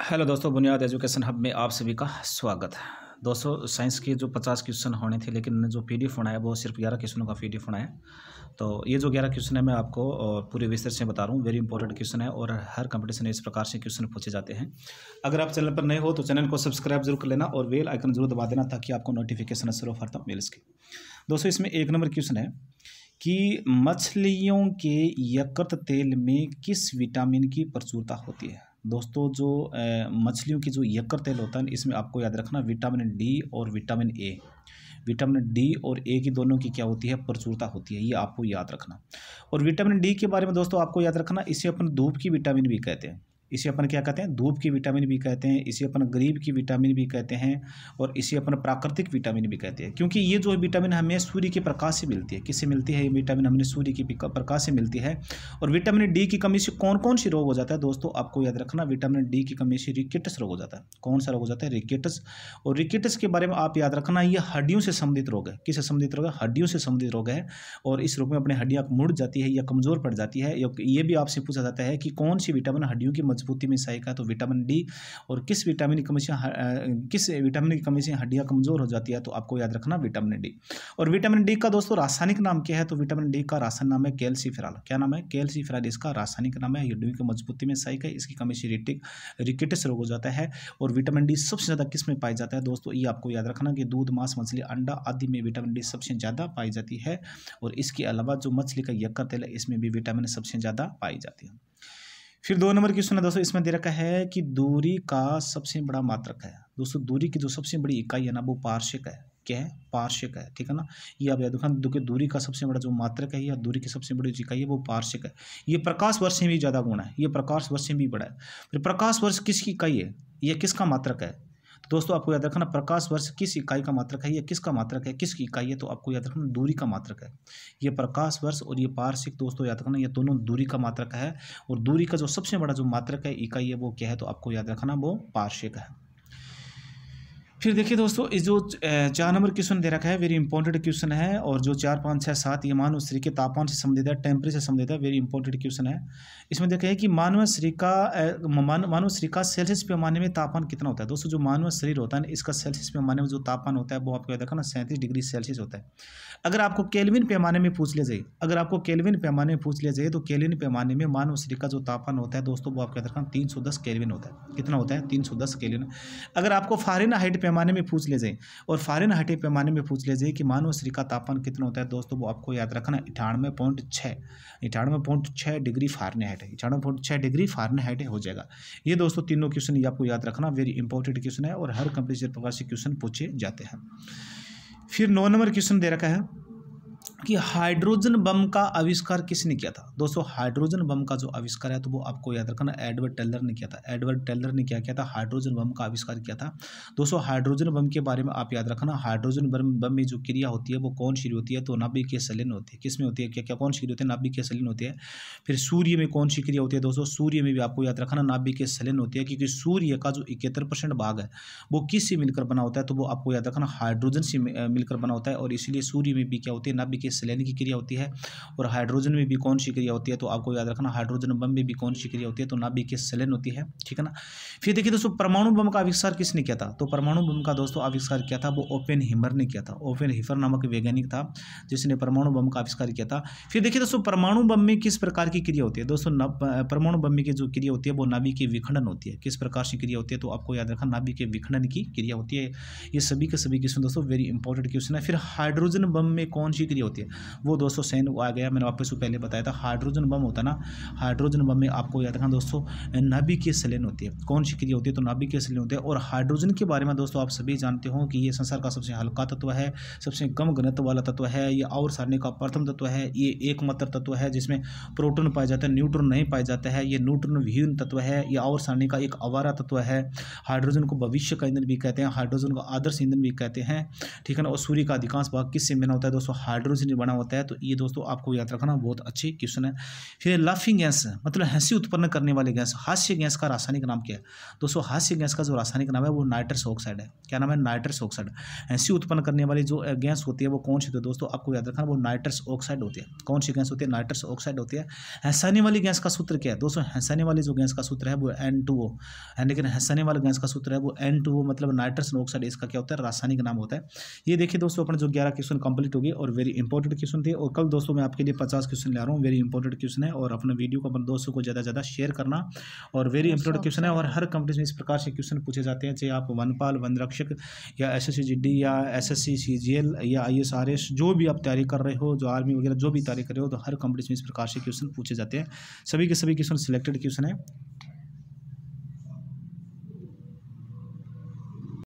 Hello दोस्तों, बुनियाद education hub में आप सभी का स्वागत है। दोस्तों, साइंस के जो 50 क्वेश्चन होने थे, लेकिन जो पीडीएफ बनाया वो सिर्फ 11 क्वेश्चनों का पीडीएफ बनाया। तो ये जो 11 क्वेश्चन है मैं आपको पूरे विस्तार से बता रहा हूँ। वेरी इंपॉर्टेंट क्वेश्चन है और हर कंपटीशन में इस प्रकार से क्वेश्चन पूछे जाते हैं। अगर आप चैनल पर नए हो तो चैनल को सब्सक्राइब जरूर कर लेना और बेल आइकन जरूर दबा देना ताकि आपको नोटिफिकेशन सर्वप्रथम मिल सके। दोस्तों, इसमें 1 नंबर क्वेश्चन है कि मछलियों के यकृत तेल में किस विटामिन की प्रचुरता होती है। दोस्तों, जो मछलियों की जो यकृत तेल होता है इसमें आपको याद रखना विटामिन डी और विटामिन ए, विटामिन डी और ए की दोनों की क्या होती है, प्रचुरता होती है। ये आपको याद रखना। और विटामिन डी के बारे में दोस्तों आपको याद रखना, इसे अपन धूप की विटामिन भी कहते हैं। इसे अपन क्या कहते हैं, धूप की विटामिन भी कहते हैं। इसे अपन गरीब की विटामिन भी कहते हैं और इसे अपन प्राकृतिक विटामिन भी कहते हैं, क्योंकि ये जो विटामिन हमें सूर्य के प्रकाश से मिलती है। किससे मिलती है ये विटामिन, हमें सूर्य के प्रकाश से मिलती है। और विटामिन डी की कमी से कौन कौन सी रोग हो जाता है दोस्तों, आपको याद रखना विटामिन डी की कमी से रिकेटस रोग हो जाता है। कौन सा रोग हो जाता है, रिकेटस। और रिकेटस के बारे में आप याद रखना, ये हड्डियों से संबंधित रोग है। किससे संबंधित रोग है, हड्डियों से संबंधित रोग है। और इस रोग में अपनी हड्डियां मुड़ जाती है या कमजोर पड़ जाती है। ये भी आपसे पूछा जाता है कि कौन सी विटामिन हड्डियों की मजबूती में सहायक है, तो विटामिन डी। और किस विटामिन की कमी से हड्डियां कमजोर हो जाती है, तो आपको याद रखना विटामिन डी। और विटामिन डी का दोस्तों रासायनिक नाम क्या है, तो विटामिन डी का रासायनिक नाम है कैल्सीफेरॉल। क्या नाम है, कैल्सीफेरॉल इसका रासायनिक नाम है। हड्डियों की मजबूती में सहायक है, इसकी कमी से रिकेटस रोग हो जाता है। और विटामिन डी सबसे ज्यादा किस में पाई जाता है दोस्तों, ये आपको याद रखना कि दूध, मांस, मछली, अंडा आदि में विटामिन डी सबसे ज्यादा पाई जाती है। और इसके अलावा जो मछली का यकृत तेल है इसमें भी विटामिन सबसे ज्यादा पाई जाती है। फिर 2 नंबर क्वेश्चन है दोस्तों, इसमें दे रखा है कि दूरी का सबसे बड़ा मात्रक है। दोस्तों, दूरी की जो सबसे बड़ी इकाई है ना वो पारसेक है। क्या है, पारसेक है, ठीक है ना। ये आप याद रखना, दूरी का सबसे बड़ा जो मात्रक है या दूरी की सबसे बड़ी इकाई है वो पारसेक है। ये प्रकाश वर्ष से भी ज्यादा गुणा है, ये प्रकाश वर्ष से भी बड़ा है। फिर प्रकाश वर्ष किसकी इकाई है, यह किसका मात्रक है दोस्तों, आपको याद रखना प्रकाश वर्ष किस इकाई का मात्रक है, या किसका मात्रक है, किसकी इकाई है, तो आपको याद रखना दूरी का मात्रक है। ये प्रकाश वर्ष और ये पारसेक दोस्तों याद रखना, ये दोनों दूरी का मात्रक है। और दूरी का जो सबसे बड़ा जो मात्रक है, इकाई है, वो क्या है, तो आपको याद रखना वो पारसेक है। फिर देखिए दोस्तों, इस जो 4 नंबर क्वेश्चन दे रखा है वेरी इंपॉर्टेंट क्वेश्चन है। और जो 4, 5, 6, 7 ये मानव शरीर के तापमान से संबंधित है, टेम्परेचर से संबंधित है। वेरी इंपॉर्टेंट क्वेश्चन है। इसमें देखा है कि मानव शरीर का सेल्सियस पैमाने में तापमान कितना होता है। दोस्तों, जो मानव शरीर होता है इसका सेल्सियस पैमाने में जो तापमान होता है वो आपको याद रखना 37 डिग्री सेल्सियस होता है। अगर आपको केल्विन पैमाने में पूछ लिया जाए, तो केल्विन पैमाने में मानव शरीर का जो तापमान होता है दोस्तों वो आपको याद रखना 310 केल्विन होता है। कितना होता है, 310 केल्विन। अगर आपको फ़ारेनहाइट पैमाने में पूछ ले जाए, और फ़ारेनहाइट पैमाने में पूछ ले जाए कि मानव शरीर का तापमान कितना होता है दोस्तों, वो आपको याद रखना 98.6 डिग्री फ़ारेनहाइट है। 98.6 डिग्री फ़ारेनहाइट हो जाएगा। ये दोस्तों तीनों क्वेश्चन ये आपको याद रखना, वेरी इंपॉर्टेंट क्वेश्चन है और हर कंपटीशन प्रकार से क्वेश्चन पूछे जाते हैं। फिर 9 नंबर क्वेश्चन दे रखा है कि हाइड्रोजन बम का आविष्कार किसने किया था। दोस्तों, हाइड्रोजन बम का जो आविष्कार है तो वो आपको याद रखना एडवर्ड टेलर ने किया था। एडवर्ड टेलर ने क्या किया था, हाइड्रोजन बम का आविष्कार किया था। दोस्तों, हाइड्रोजन बम के बारे में आप याद रखना, हाइड्रोजन बम में जो क्रिया होती है वो कौन सी होती है, तो नाभिकीय संलयन होती है। किसमें होती है, क्या कौन सी क्रिया होती है, नाभिकीय संलयन होती है। फिर सूर्य में कौन सी क्रिया होती है दोस्तों, सूर्य में भी आपको याद रखना नाभिकीय संलयन होती है, क्योंकि सूर्य का जो 71% भाग है वो किससे मिलकर बना होता है, तो वो आपको याद रखना हाइड्रोजन से मिलकर बना होता है। और इसलिए सूर्य में भी क्या होती है, नाभिकीय संलयन की क्रिया होती है। और हाइड्रोजन में भी कौन सी क्रिया होती है, तो आपको याद रखना हाइड्रोजन बम में भी कौन सी क्रिया होती है, तो नाभिकीय संलयन होती है, ठीक है ना। फिर देखिए दोस्तों, परमाणु बम का आविष्कार किसने किया था, तो परमाणु बम का दोस्तों आविष्कार किया था वो ओपेनहीमर ने किया था। ओपेनहीमर नामक वैज्ञानिक था जिसने परमाणु बम का आविष्कार किया था। फिर देखिए दोस्तों, परमाणु बम में किस प्रकार की क्रिया होती है दोस्तों, परमाणु बम में की जो क्रिया होती है वो नाभिकीय विखंडन होती है। किस प्रकार से क्रिया होती है, तो आपको याद रखना नाभिकीय विखंडन की क्रिया होती है। ये सभी के सभी क्वेश्चन दोस्तों वेरी इंपॉर्टेंट क्वेश्चन है। फिर हाइड्रोजन बम में कौन सी क्रिया होती है, वो दोस्तों सेन आ गया, मैंने आपको पहले बताया था। हाइड्रोजन बम होता है ना, हाइड्रोजन बम में आपको याद रखना दोस्तों नाभिकीय संलयन होती है। कौन सी क्रिया होती है, तो नाभिकीय संलयन होती है। और हाइड्रोजन के बारे में दोस्तों आप सभी जानते हो कि ये संसार का सबसे हल्का तत्व है, सबसे कम घनत्व वाला तत्व है। ये आवर्त सारणी का प्रथम तत्व है। ये एकमात्र तत्व है जिसमें प्रोटॉन पाया जाता है, न्यूट्रॉन नहीं पाया जाता है। ये न्यूट्रॉन विहीन तत्व है। ये आवर्त सारणी का एक आवारा तत्व है। हाइड्रोजन को भविष्य का ईंधन भी कहते हैं, हाइड्रोजन को आदर्श ईंधन भी कहते हैं, ठीक है ना। और सूर्य का अधिकांश भाग किससे बना होता है दोस्तों, हाइड्रोजन लिए बना होता है, तो ये दोस्तों आपको याद रखना बहुत अच्छी क्वेश्चन है। फिर लाफिंग गैस मतलब हंसी उत्पन्न करने वाली गैस, हास्य गैस का रासायनिक नाम क्या है? दोस्तों हास्य गैस का जो रासायनिक नाम है वो नाइट्रस ऑक्साइड है। क्या नाम है? Nitrous oxide. हंसी उत्पन्न करने वाली जो गैस होती है वो कौन सी होती है दोस्तों? आपको याद रखना वो नाइट्रस ऑक्साइड होती है। कौन सी गैस होती है? नाइट्रस ऑक्साइड होती है। हंसाने वाली गैस का सूत्र क्या है दोस्तों? हंसाने वाली जो गैस का सूत्र है वो N2O है, लेकिन हंसाने वाली गैस का सूत्र है वो N2O मतलब नाइट्रस ऑक्साइड, इसका क्या होता है? रासायनिक नाम होता है। ये देखिए दोस्तों अपने जो 11 क्वेश्चन कंप्लीट हो गए और वेरी इंपॉर्टेंट क्वेश्चन थे। और कल दोस्तों मैं आपके लिए 50 क्वेश्चन ला रहा हूँ, वेरी इंपॉर्टेंट क्वेश्चन है। और अपने वीडियो को अपने दोस्तों को ज़्यादा से ज़्यादा शेयर करना, और वेरी इंपॉर्टेंट क्वेश्चन है। और हर कंपनी में इस प्रकार से क्वेश्चन पूछे जाते हैं, चाहे आप वनपाल, वनरक्षक या SSC GD या SSC CGL या ISRS जो भी आप तैयारी कर रहे हो, जो आर्मी वगैरह जो भी तैयारी कर रहे हो, तो हर कंपनी में इस प्रकार से क्वेश्चन पूछे जाते हैं। सभी के सभी क्वेश्चन सिलेक्टेड क्वेश्चन है।